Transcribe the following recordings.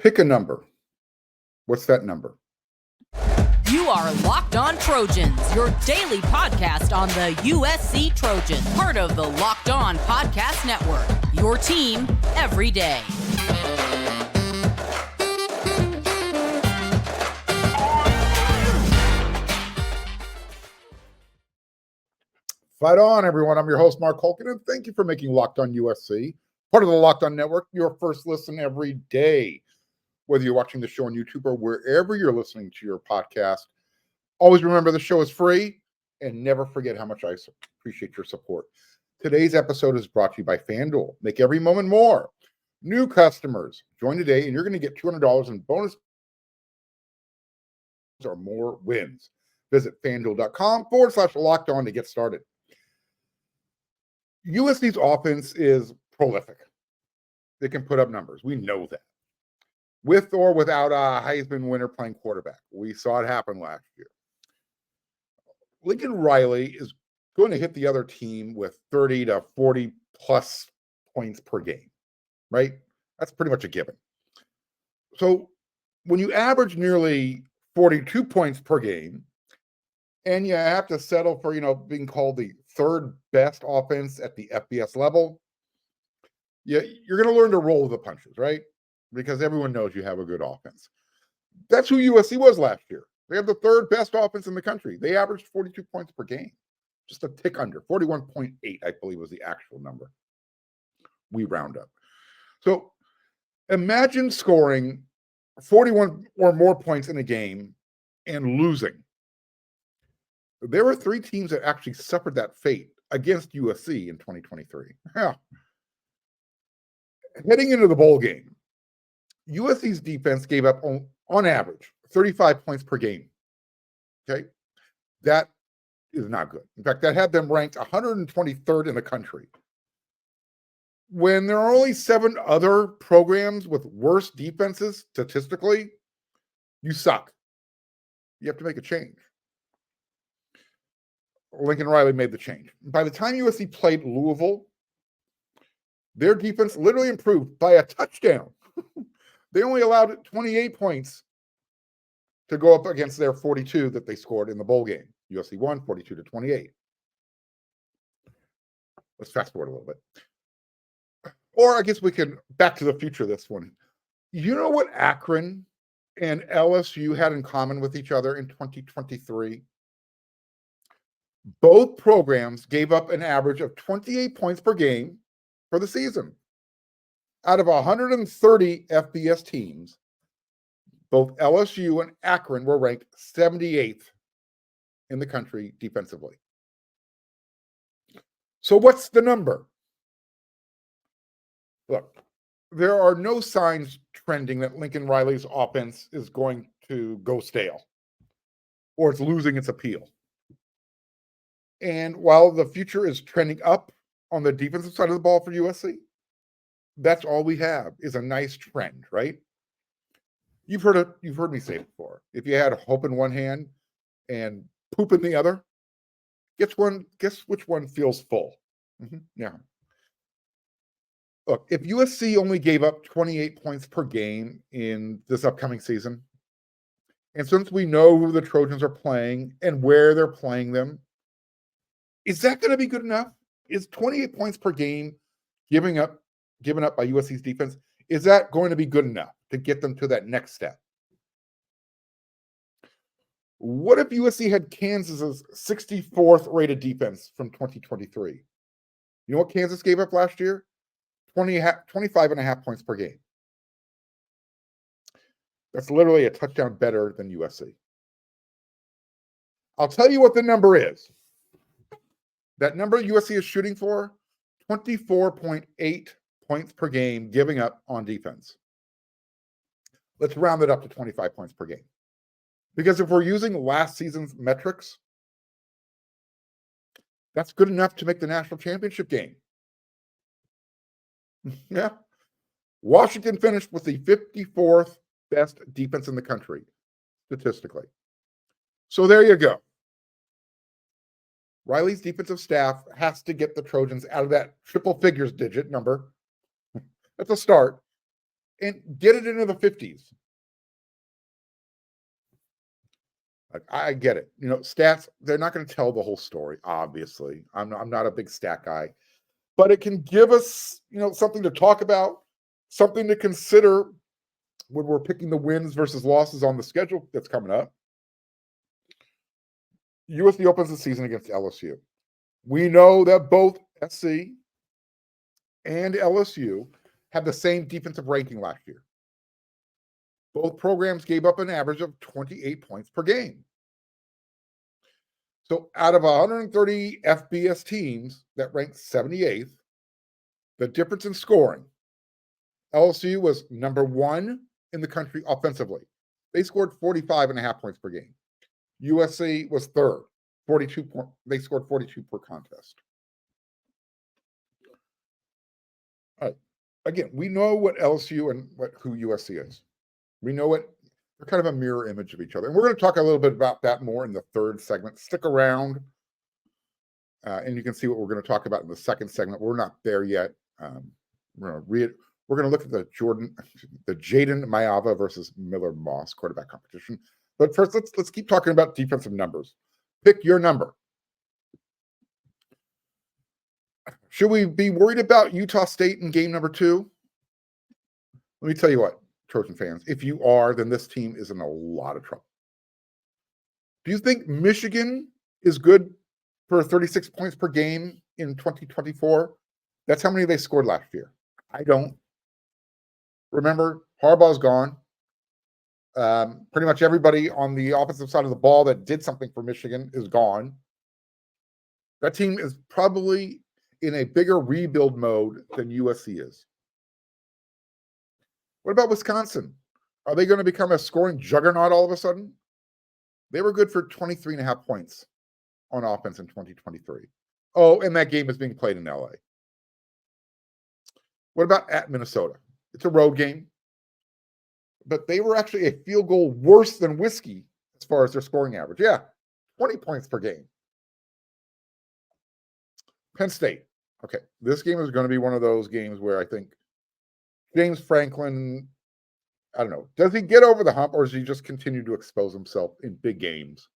Pick a number. What's that number? You are Locked On Trojans, your daily podcast on the USC Trojans, part of the Locked On Podcast Network, your team every day. Fight on, everyone. I'm your host, Mark Holkin, and thank you for making Locked On USC, part of the Locked On Network, your first listen every day. Whether you're watching the show on YouTube or wherever you're listening to your podcast, always remember the show is free, and never forget how much I appreciate your support. Today's episode is brought to you by FanDuel. Make every moment more. New customers, join today, and you're going to get $200 in bonus or more wins. Visit FanDuel.com/locked-on to get started. USC's offense is prolific. They can put up numbers. We know that. With or without a Heisman winner playing quarterback. We saw it happen last year. Lincoln Riley is going to hit the other team with 30 to 40 plus points per game, right? That's pretty much a given. So when you average nearly 42 points per game, and you have to settle for, being called the third best offense at the FBS level, you're going to learn to roll with the punches, right? Because everyone knows you have a good offense. That's who USC was last year. They have the third best offense in the country. They averaged 42 points per game, just a tick under. 41.8, I believe, was the actual number. We round up. So imagine scoring 41 or more points in a game and losing. There were three teams that actually suffered that fate against USC in 2023. Yeah. Heading into the bowl game, USC's defense gave up, on average, 35 points per game. Okay? That is not good. In fact, that had them ranked 123rd in the country. When there are only 7 other programs with worse defenses statistically, you suck. You have to make a change. Lincoln Riley made the change. By the time USC played Louisville, their defense literally improved by a touchdown. They only allowed 28 points to go up against their 42 that they scored in the bowl game. USC won 42-28. Let's fast forward a little bit. Or I guess we can back to the future this one. You know what Akron and LSU had in common with each other in 2023? Both programs gave up an average of 28 points per game for the season. Out of 130 FBS teams, both LSU and Akron were ranked 78th in the country defensively. So what's the number? Look, there are no signs trending that Lincoln Riley's offense is going to go stale or it's losing its appeal. And while the future is trending up on the defensive side of the ball for USC, that's all we have is a nice trend, right? You've heard me say it before. If you had hope in one hand and poop in the other, guess which one feels full? Yeah. Look, if USC only gave up 28 points per game in this upcoming season, and since we know who the Trojans are playing and where they're playing them, is that going to be good enough? Is 28 points per game given up by USC's defense, is that going to be good enough to get them to that next step? What if USC had Kansas's 64th rated defense from 2023? You know what Kansas gave up last year? 25.5 points per game. That's literally a touchdown better than USC. I'll tell you what the number is. That number USC is shooting for, 24.8 points per game giving up on defense. Let's round it up to 25 points per game. Because if we're using last season's metrics, that's good enough to make the national championship game. Yeah. Washington finished with the 54th best defense in the country, statistically. So there you go. Riley's defensive staff has to get the Trojans out of that triple figures digit number. That's a start. and get it into the 50s. Like, I get it. Stats, they're not going to tell the whole story, obviously. I'm not a big stat guy. But it can give us, something to talk about, something to consider when we're picking the wins versus losses on the schedule that's coming up. USC opens the season against LSU. We know that both SC and LSU have the same defensive ranking last year. Both programs gave up an average of 28 points per game. So out of 130 FBS teams that ranked 78th, the difference in scoring, LSU was number 1 in the country offensively. They scored 45.5 points per game. USC was third, 42 points. They scored 42 per contest. All right. Again, we know what LSU and who USC is. We know it. They're kind of a mirror image of each other. And we're going to talk a little bit about that more in the third segment. Stick around, and you can see what we're going to talk about in the second segment. We're not there yet. We're going to look at the Jayden Maiava versus Miller Moss quarterback competition. But first, let's keep talking about defensive numbers. Pick your number. Should we be worried about Utah State in game number 2? Let me tell you what, Trojan fans, if you are, then this team is in a lot of trouble. Do you think Michigan is good for 36 points per game in 2024? That's how many they scored last year. I don't. Remember, Harbaugh's gone. Pretty much everybody on the offensive side of the ball that did something for Michigan is gone. That team is probably in a bigger rebuild mode than USC is. What about Wisconsin? Are they going to become a scoring juggernaut all of a sudden? They were good for 23.5 points on offense in 2023. Oh, and that game is being played in LA. What about at Minnesota? It's a road game. But they were actually a field goal worse than Whiskey as far as their scoring average. Yeah, 20 points per game. Penn State. Okay, this game is going to be one of those games where I think James Franklin, I don't know, does he get over the hump or does he just continue to expose himself in big games?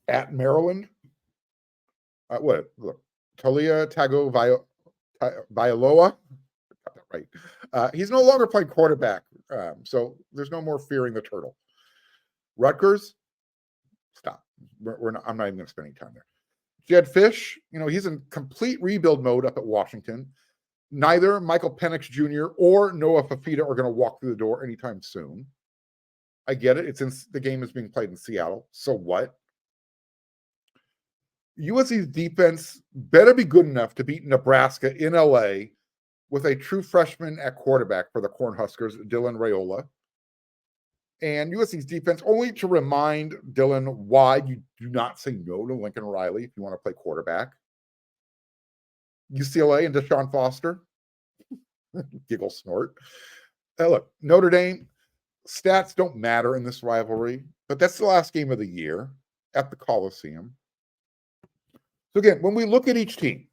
At Maryland, Look, Talia Tagovailoa, got that right. He's no longer playing quarterback, so there's no more fearing the turtle. Rutgers, stop. I'm not even going to spend any time there. Jed Fish, he's in complete rebuild mode up at Washington. Neither Michael Penix Jr. or Noah Fafita are going to walk through the door anytime soon. I get it. The game is being played in Seattle. So what? USC's defense better be good enough to beat Nebraska in LA with a true freshman at quarterback for the Cornhuskers, Dylan Raiola. And USC's defense, only to remind Dylan why you do not say no to Lincoln Riley if you want to play quarterback. UCLA and Deshaun Foster. Giggle snort. Look, Notre Dame, stats don't matter in this rivalry, but that's the last game of the year at the Coliseum. So again, when we look at each team,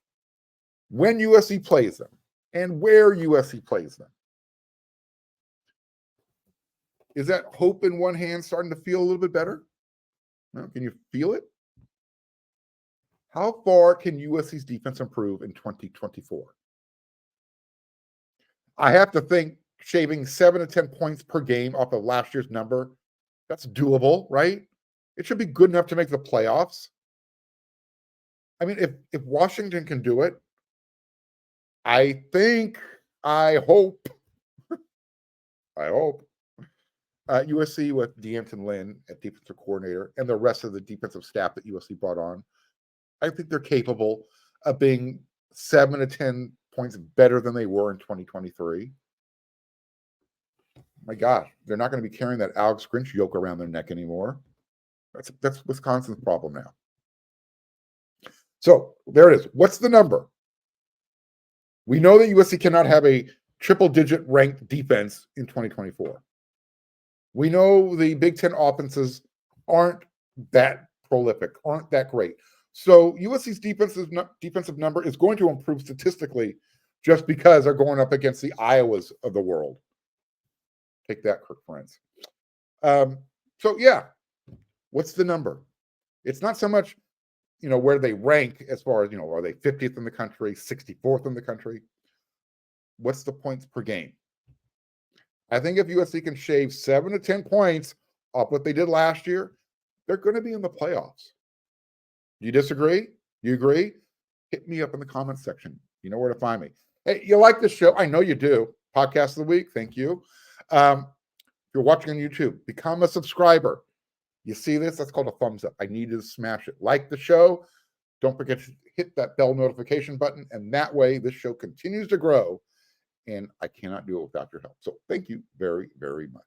when USC plays them and where USC plays them, is that hope in one hand starting to feel a little bit better? Well, can you feel it? How far can USC's defense improve in 2024? I have to think shaving 7 to 10 points per game off of last year's number, that's doable, right? It should be good enough to make the playoffs. I mean, if Washington can do it, I hope USC with Antonlynn at defensive coordinator and the rest of the defensive staff that USC brought on, I think they're capable of being 7 to 10 points better than they were in 2023. My gosh, they're not going to be carrying that Alex Grinch yoke around their neck anymore. That's Wisconsin's problem now. So there it is. What's the number? We know that USC cannot have a triple-digit ranked defense in 2024. We know the Big Ten offenses aren't that prolific, aren't that great. So USC's defensive number is going to improve statistically just because they're going up against the Iowas of the world. Take that, Kirk Ferentz. So yeah, what's the number? It's not so much, where they rank as far as, are they 50th in the country, 64th in the country? What's the points per game? I think if USC can shave 7 to 10 points off what they did last year, they're going to be in the playoffs. You disagree? You agree? Hit me up in the comments section. You know where to find me. Hey, you like this show? I know you do. Podcast of the week. Thank you. If you're watching on YouTube, become a subscriber. You see this? That's called a thumbs up. I need you to smash it. Like the show. Don't forget to hit that bell notification button. And that way, this show continues to grow. And I cannot do it without your help. So thank you very, very much.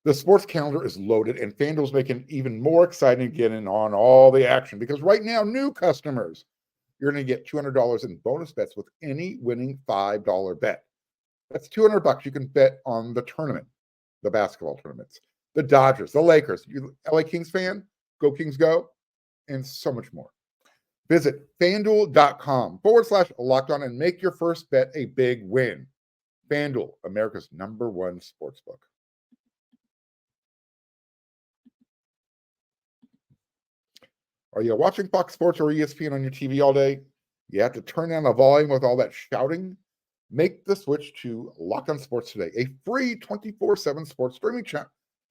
The sports calendar is loaded, and FanDuel's making it even more exciting to get in on all the action, because right now, new customers, you're going to get $200 in bonus bets with any winning $5 bet. That's $200 you can bet on the tournament, the basketball tournaments, the Dodgers, the Lakers. You LA Kings fan? Go Kings go, and so much more. Visit FanDuel.com/lockedon and make your first bet a big win. FanDuel, America's #1 sportsbook. Are you watching Fox Sports or ESPN on your TV all day? You have to turn down the volume with all that shouting? Make the switch to Locked On Sports Today, a free 24/7 sports streaming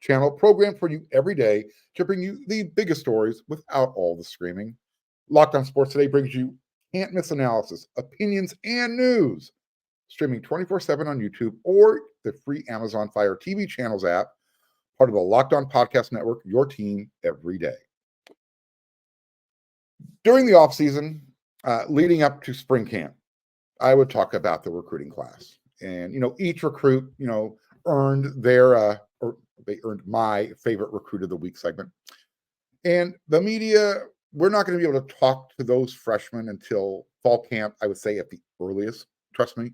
channel programmed for you every day to bring you the biggest stories without all the screaming. Locked On Sports Today brings you can't-miss analysis, opinions, and news, streaming 24/7 on YouTube or the free Amazon Fire TV channels app, part of the Locked On Podcast Network, your team every day. During the offseason, leading up to spring camp, I would talk about the recruiting class. And, each recruit, earned their, or they earned my favorite recruit of the week segment. And the media, we're not going to be able to talk to those freshmen until fall camp, I would say at the earliest. Trust me.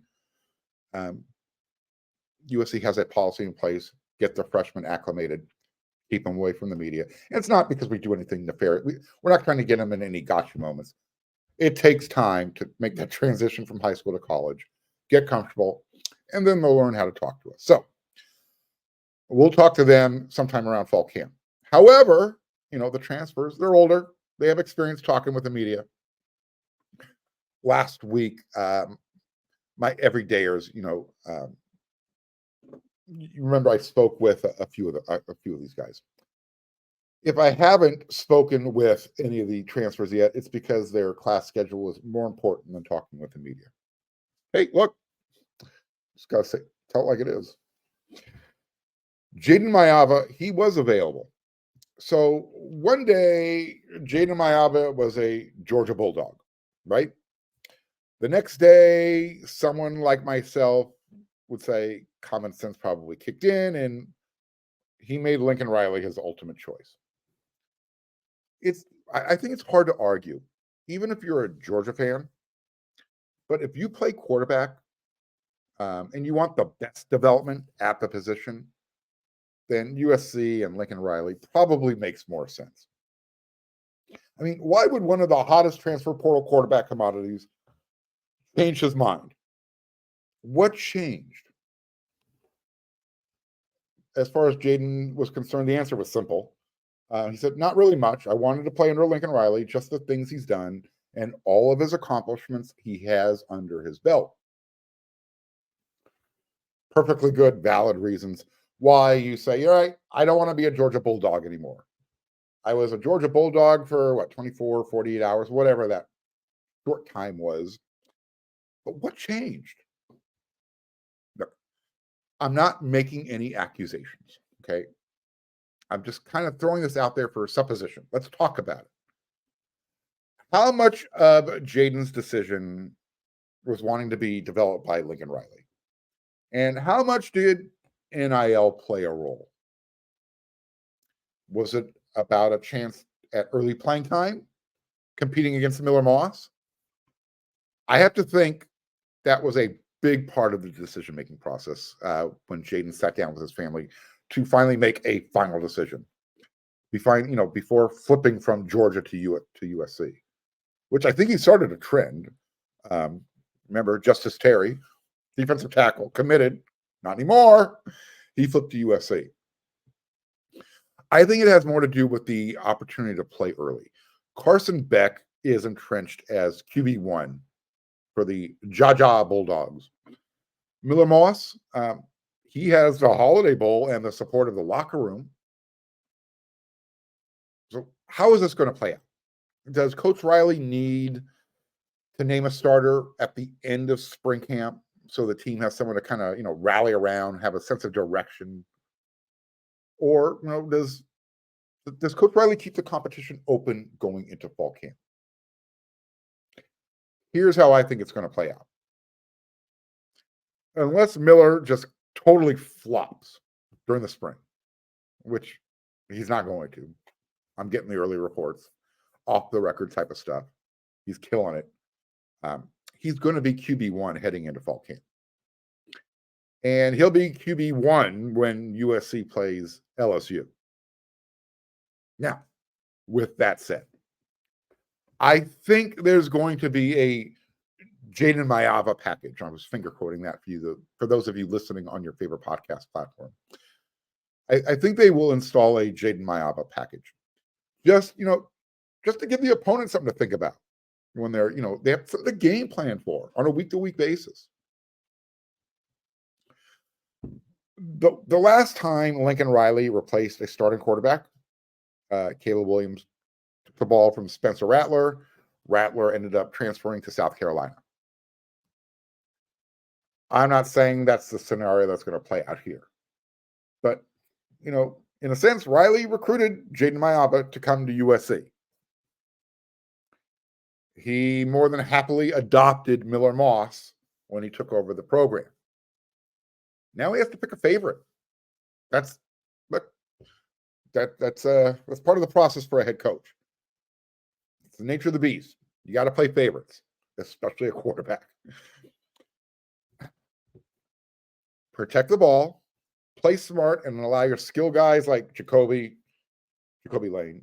USC has that policy in place. Get the freshmen acclimated. Keep them away from the media. And it's not because we do anything nefarious. We're not trying to get them in any gotcha moments. It takes time to make that transition from high school to college, get comfortable, and then they'll learn how to talk to us. So we'll talk to them sometime around fall camp. However, the transfers, they're older. They have experience talking with the media. Last week, my everydayers, you remember I spoke with a few of these guys. If I haven't spoken with any of the transfers yet, it's because their class schedule is more important than talking with the media. Hey, look, just gotta tell it like it is. Jayden Maiava, he was available. So one day, Jayden Maiava was a Georgia Bulldog, right? The next day, someone like myself would say common sense probably kicked in, and he made Lincoln Riley his ultimate choice. I think it's hard to argue, even if you're a Georgia fan, but if you play quarterback and you want the best development at the position, then USC and Lincoln Riley probably makes more sense. I mean, why would one of the hottest transfer portal quarterback commodities change his mind? What changed? As far as Jayden was concerned, the answer was simple. He said, not really much. I wanted to play under Lincoln Riley, just the things he's done and all of his accomplishments he has under his belt. Perfectly good, valid reasons why you say, all right, I don't want to be a Georgia Bulldog anymore. I was a Georgia Bulldog for 24, 48 hours, whatever that short time was. But what changed? Look, I'm not making any accusations, okay? I'm just kind of throwing this out there for supposition. Let's talk about it. How much of Jayden's decision was wanting to be developed by Lincoln Riley? And how much did NIL play a role? Was it about a chance at early playing time, competing against Miller Moss? I have to think that was a big part of the decision-making process when Jayden sat down with his family to finally make a final decision. before flipping from Georgia to USC, which I think he started a trend. Remember, Justice Terry, defensive tackle, committed, not anymore. He flipped to USC. I think it has more to do with the opportunity to play early. Carson Beck is entrenched as QB1 for the Jaja Bulldogs. Miller Moss, he has the Holiday Bowl and the support of the locker room. So how is this going to play out? Does Coach Riley need to name a starter at the end of spring camp so the team has someone to kind of, rally around, have a sense of direction? Or, does Coach Riley keep the competition open going into fall camp? Here's how I think it's going to play out. Unless Miller just totally flops during the spring, which he's not going to. I'm getting the early reports, off the record type of stuff. He's killing it. He's going to be QB1 heading into fall camp. And he'll be QB1 when USC plays LSU. Now, with that said, I think there's going to be a Jayden Maiava package. I was finger quoting that for those of you listening on your favorite podcast platform. I think they will install a Jayden Maiava package. Just to give the opponent something to think about when they're, they have the game plan for on a week-to-week basis. The last time Lincoln Riley replaced a starting quarterback, Caleb Williams took the ball from Spencer Rattler. Rattler ended up transferring to South Carolina. I'm not saying that's the scenario that's going to play out here. But, in a sense, Riley recruited Jayden Maiava to come to USC. He more than happily adopted Miller Moss when he took over the program. Now he has to pick a favorite. That's part of the process for a head coach. It's the nature of the beast. You got to play favorites, especially a quarterback. Protect the ball, play smart, and allow your skill guys like Jacoby Lane,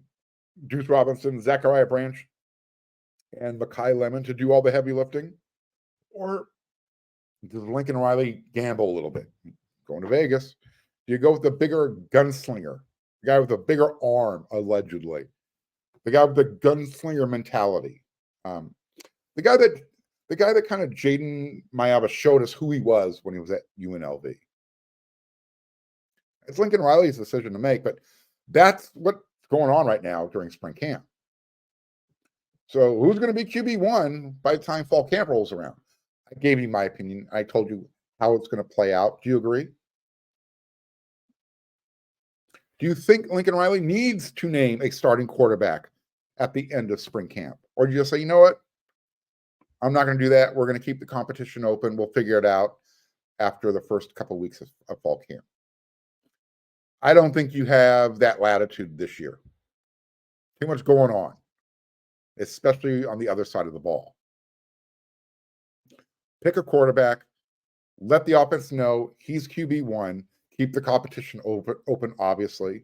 Deuce Robinson, Zachariah Branch, and Mekhi Lemon to do all the heavy lifting? Or does Lincoln Riley gamble a little bit? Going to Vegas, do you go with the bigger gunslinger, the guy with a bigger arm, allegedly, the guy with the gunslinger mentality, the guy that kind of Jayden Maiava showed us who he was when he was at UNLV? It's Lincoln Riley's decision to make, but that's what's going on right now during spring camp. So who's going to be QB1 by the time fall camp rolls around? I gave you my opinion. I told you how it's going to play out. Do you agree? Do you think Lincoln Riley needs to name a starting quarterback at the end of spring camp? Or do you just say, you know what? I'm not going to do that. We're going to keep the competition open. We'll figure it out after the first couple of weeks of fall camp. I don't think you have that latitude this year. Too much going on, especially on the other side of the ball. Pick a quarterback. Let the offense know he's QB1. Keep the competition open, obviously.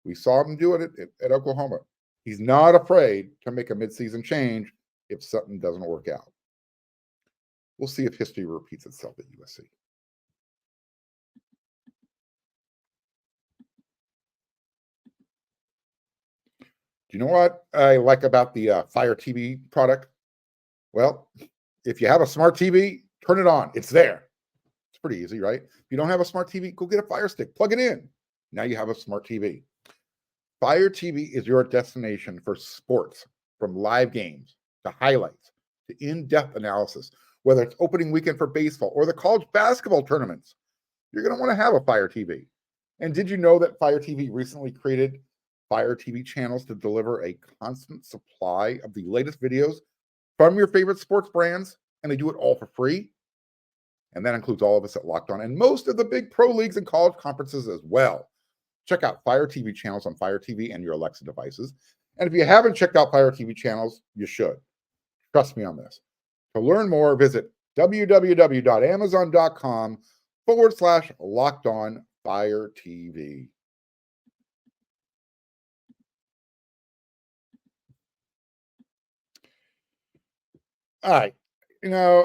We saw him do it at Oklahoma. He's not afraid to make a midseason change if something doesn't work out. We'll see if history repeats itself at USC. Do you know what I like about the Fire TV product? Well, if you have a smart TV, turn it on. It's there. It's pretty easy, right? If you don't have a smart TV, go get a Fire Stick. Plug it in. Now you have a smart TV. Fire TV is your destination for sports, from live games to highlights to in-depth analysis, whether it's opening weekend for baseball or the college basketball tournaments. You're going to want to have a Fire TV. And did you know that Fire TV recently created Fire TV channels to deliver a constant supply of the latest videos from your favorite sports brands, and they do it all for free? And that includes all of us at Locked On and most of the big pro leagues and college conferences as well. Check out Fire TV channels on Fire TV and your Alexa devices. And if you haven't checked out Fire TV channels, you should. Trust me on this. To learn more, visit www.amazon.com/Locked On Fire TV. All right.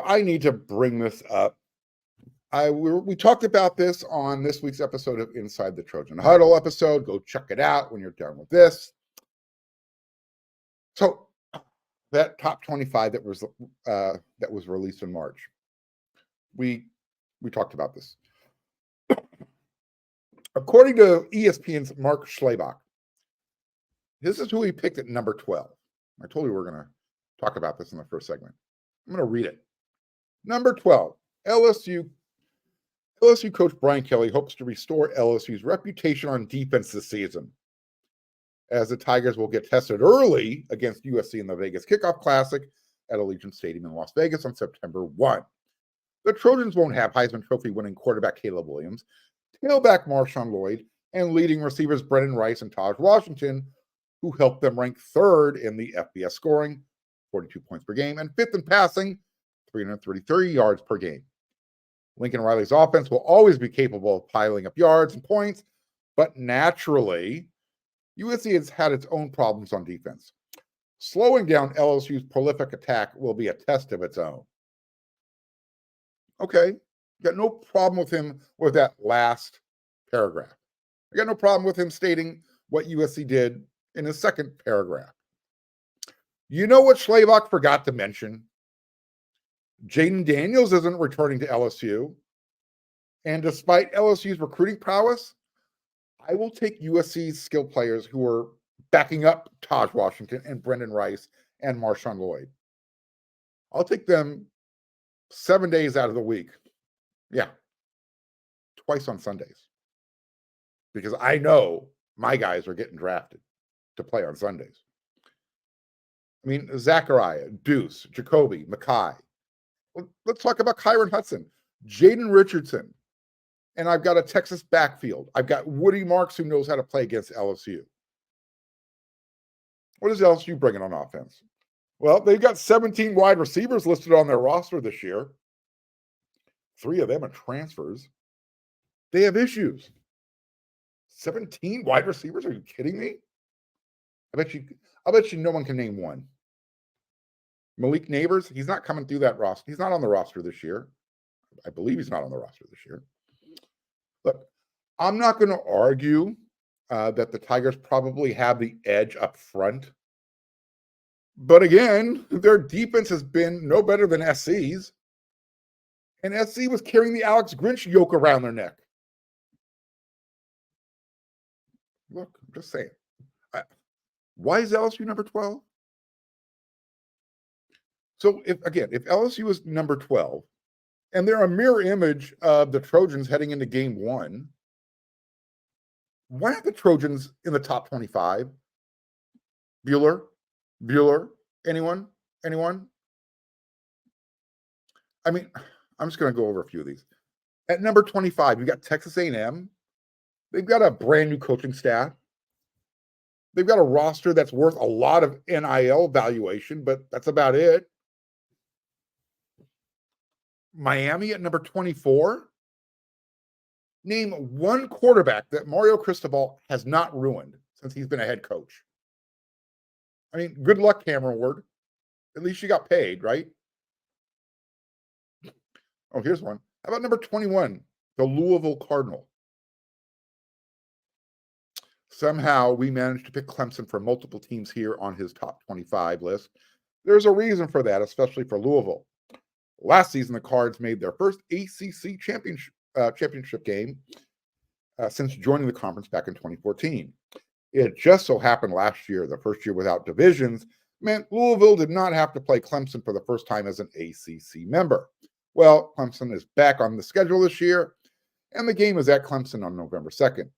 I need to bring this up. We talked about this on this week's episode of Inside the Trojan Huddle episode. Go check it out when you're done with this. So that top 25 that was released in March, we talked about this. According to ESPN's Mark Schlabach, this is who he picked at number 12. I told you we were going to talk about this in the first segment. I'm going to read it. Number 12, LSU coach Brian Kelly hopes to restore LSU's reputation on defense this season, as the Tigers will get tested early against USC in the Vegas Kickoff Classic at Allegiant Stadium in Las Vegas on September 1. The Trojans won't have Heisman Trophy winning quarterback Caleb Williams, tailback Marshawn Lloyd, and leading receivers Brendan Rice and Taj Washington, who helped them rank third in the FBS scoring, 42 points per game, and fifth in passing, 333 yards per game. Lincoln Riley's offense will always be capable of piling up yards and points, but naturally, USC has had its own problems on defense. Slowing down LSU's prolific attack will be a test of its own. Okay, got no problem with him with that last paragraph. I got no problem with him stating what USC did in his second paragraph. You know what Schlabach forgot to mention? Jayden Daniels isn't returning to LSU. And despite LSU's recruiting prowess, I will take USC's skill players who are backing up Taj Washington and Brendan Rice and Marshawn Lloyd. I'll take them 7 days out of the week. Yeah. Twice on Sundays. Because I know my guys are getting drafted to play on Sundays. I mean, Zachariah, Deuce, Jacoby, Mackay. Let's talk about Kyron Hudson, Jaden Richardson. And I've got a Texas backfield. I've got Woody Marks who knows how to play against LSU. What is LSU bringing on offense? Well, they've got 17 wide receivers listed on their roster this year. 3 of them are transfers. They have issues. 17 wide receivers? Are you kidding me? I bet you no one can name one. Malik Neighbors, he's not coming through that roster. He's not on the roster this year. I believe he's not on the roster this year. Look, I'm not going to argue that the Tigers probably have the edge up front. But again, their defense has been no better than SC's. And SC was carrying the Alex Grinch yoke around their neck. Look, I'm just saying. Why is LSU number 12? So, if LSU is number 12, and they're a mirror image of the Trojans heading into game 1, why aren't the Trojans in the top 25? Bueller? Anyone? I mean, I'm just going to go over a few of these. At number 25, you got Texas A&M. They've got a brand new coaching staff. They've got a roster that's worth a lot of NIL valuation, but that's about it. Miami at number 24. Name one quarterback that Mario Cristobal has not ruined since he's been a head coach. I mean, good luck, Cameron Ward. At least you got paid, right? Oh, here's one. How about number 21, the Louisville Cardinal? Somehow we managed to pick Clemson for multiple teams here on his top 25 list. There's a reason for that, especially for Louisville. Last season, the Cards made their first ACC championship game since joining the conference back in 2014. It just so happened last year, the first year without divisions, meant Louisville did not have to play Clemson for the first time as an ACC member. Well, Clemson is back on the schedule this year, and the game is at Clemson on November 2nd.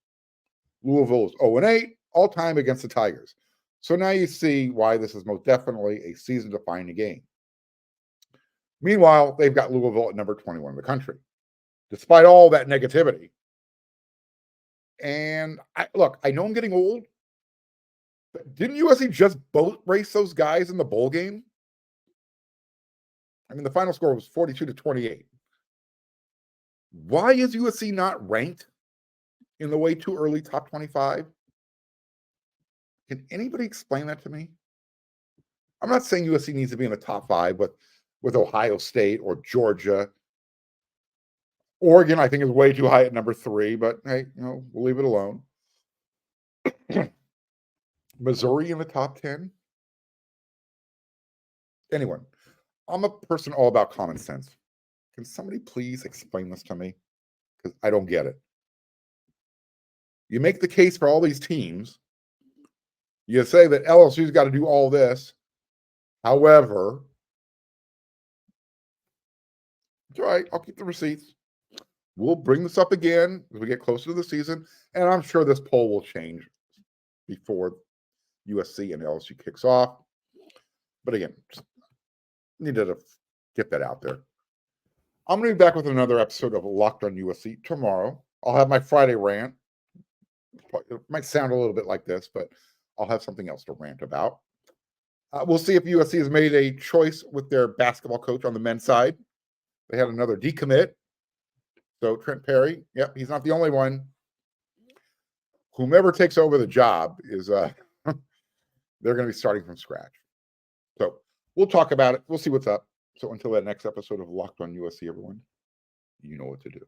Louisville is 0-8, all-time against the Tigers. So now you see why this is most definitely a season-defining game. Meanwhile, they've got Louisville at number 21 in the country, despite all that negativity. And I know I'm getting old, but didn't USC just boat race those guys in the bowl game? I mean, the final score was 42-28. Why is USC not ranked in the way too early top 25? Can anybody explain that to me? I'm not saying USC needs to be in the top 5, but with Ohio State or Georgia. Oregon, I think, is way too high at number 3, but hey, we'll leave it alone. Missouri in the top 10. Anyone. I'm a person all about common sense. Can somebody please explain this to me? Because I don't get it. You make the case for all these teams. You say that LSU's got to do all this. However, it's all right. I'll keep the receipts. We'll bring this up again as we get closer to the season. And I'm sure this poll will change before USC and LSU kicks off. But again, just needed to get that out there. I'm going to be back with another episode of Locked on USC tomorrow. I'll have my Friday rant. It might sound a little bit like this, but I'll have something else to rant about. We'll see if USC has made a choice with their basketball coach on the men's side. They had another decommit. So Trent Perry, yep, he's not the only one. Whomever takes over the job is they're going to be starting from scratch. So we'll talk about it. We'll see what's up. So until that next episode of Locked on USC, everyone, you know what to do.